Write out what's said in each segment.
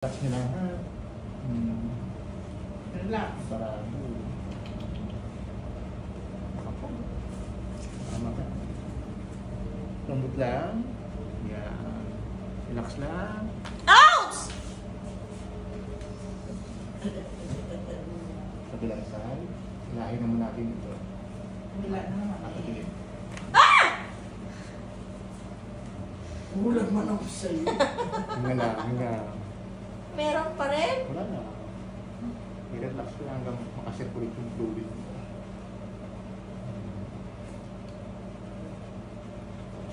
Relax nyo lang ha. Relax. Para tama ka. Lambot lang. Yan. Relax lang. Ouch! Sa bilang side. Hilahin naman natin ito. Wala na naman. Nakatigil. Ulag man ako sa'yo. Hinga lang, hinga. Meron pa rin? Wala na. I-relax ko lang hanggang makasirculate yung fluid mo.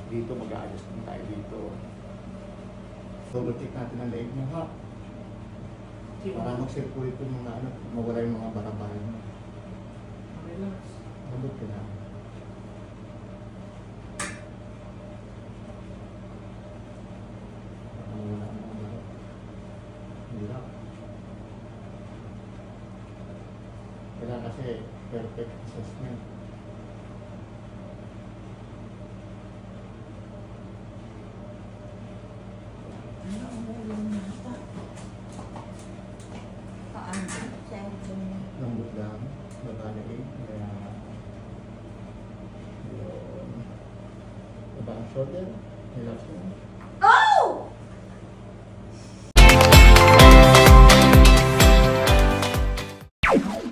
Dito mag-a-adjust din tayo dito. Double check natin ang leg mo ha. Para mag-circulate yung mga ano, mawala yung mga barabara mo. Relax. Lambot ka na. Mawala ang mga barabara. Hirap. Kailangan kasi perfect assessment. Paano? Cellphone. Lambot lang. Babalik. Kaya yun. Baba ang shoulder. Relax mo.